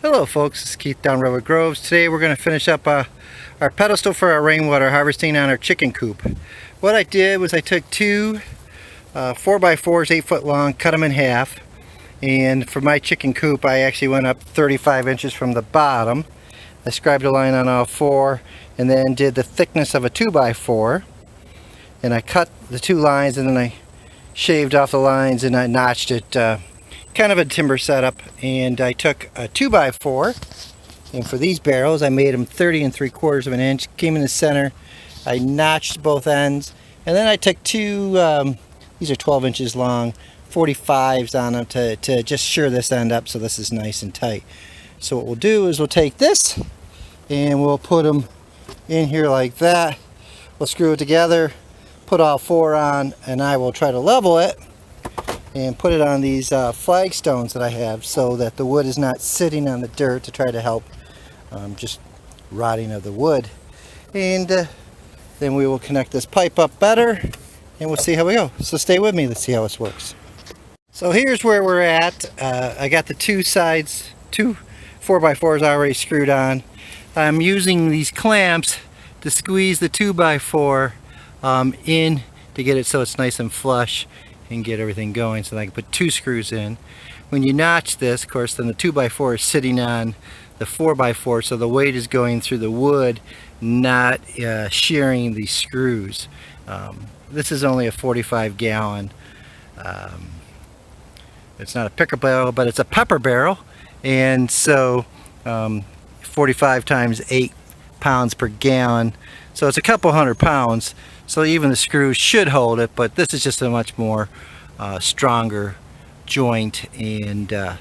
Hello folks, this is Keith down Redwood Groves. Today we're going to finish up our pedestal for our rainwater harvesting on our chicken coop. What I did was I took two 4x4s, 8 foot long, cut them in half, and for my chicken coop I actually went up 35 inches from the bottom. I scribed a line on all four and then did the thickness of a 2x4, and I cut the two lines and then I shaved off the lines and I notched it, kind of a timber setup. And I took a 2x4, and for these barrels I made them 30 3/4 of an inch, came in the center, I notched both ends, and then I took two, these are 12 inches long, 45s on them to just sure this end up so this is nice and tight. So what we'll do is we'll take this and we'll put them in here like that. We'll screw it together, put all four on, and I will try to level it and put it on these flagstones that I have so that the wood is not sitting on the dirt to try to help just rotting of the wood. And then we will connect this pipe up better and we'll see how we go. So stay with me, let's see how this works. So here's where we're at. I got the two sides, two 4x4s already screwed on. I'm using these clamps to squeeze the 2x4 in to get it so it's nice and flush and get everything going, so that I can put two screws in. When you notch this, of course, then the 2x4 is sitting on the 4x4, so the weight is going through the wood, not shearing the screws. This is only a 45 gallon. It's not a pickle barrel, but it's a pepper barrel, and so 45 times 8 pounds per gallon, so it's a couple 100 pounds. So even the screws should hold it, but this is just a much more stronger joint, and I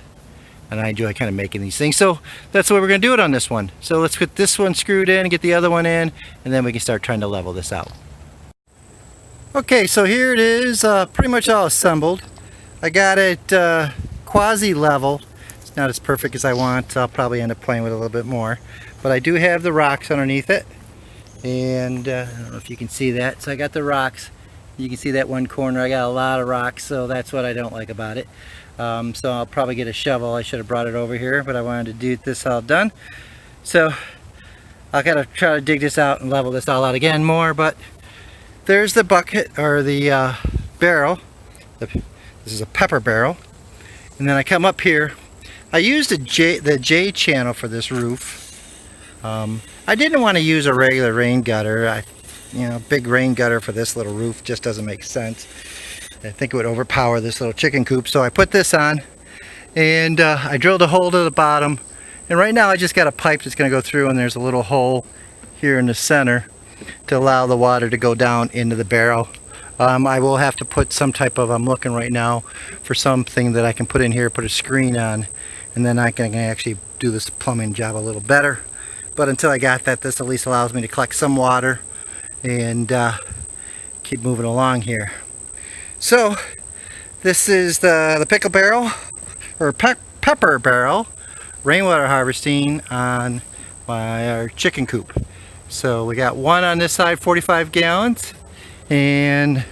enjoy kind of making these things. So that's the way we're going to do it on this one. So let's get this one screwed in and get the other one in, and then we can start trying to level this out. Okay, so here it is, pretty much all assembled. I got it quasi level. It's not as perfect as I want, so I'll probably end up playing with it a little bit more. But I do have the rocks underneath it. And I don't know if you can see that. So I got the rocks. You can see that one corner, I got a lot of rocks, so that's what I don't like about it. So I'll probably get a shovel. I should have brought it over here, but I wanted to do this all done. So I gotta try to dig this out and level this all out again more. But there's the bucket, or the barrel. This is a pepper barrel. And then I come up here. I used the J channel for this roof. I didn't want to use a regular rain gutter. Big rain gutter for this little roof just doesn't make sense. I think it would overpower this little chicken coop. So I put this on, and I drilled a hole to the bottom. And right now I just got a pipe that's going to go through, and there's a little hole here in the center to allow the water to go down into the barrel. I will have to put some type of, I'm looking right now for something that I can put in here, put a screen on, and then I can actually do this plumbing job a little better. But until I got that, this at least allows me to collect some water and keep moving along here. So this is the pickle barrel, or pepper barrel, rainwater harvesting on our chicken coop. So we got one on this side, 45 gallons, and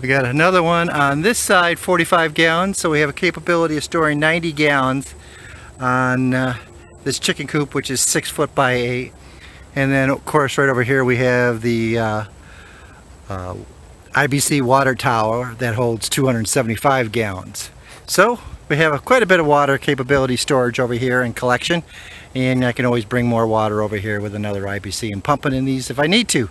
we got another one on this side, 45 gallons. So we have a capability of storing 90 gallons on this chicken coop, which is 6 foot by 8. And then of course right over here we have the IBC water tower that holds 275 gallons. So we have quite a bit of water capability storage over here and collection, and I can always bring more water over here with another IBC and pump it in these if I need to.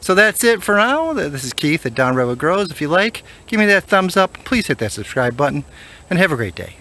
So that's it for now. This is Keith at Down Redwood Grows. If you like, give me that thumbs up, please hit that subscribe button, and have a great day.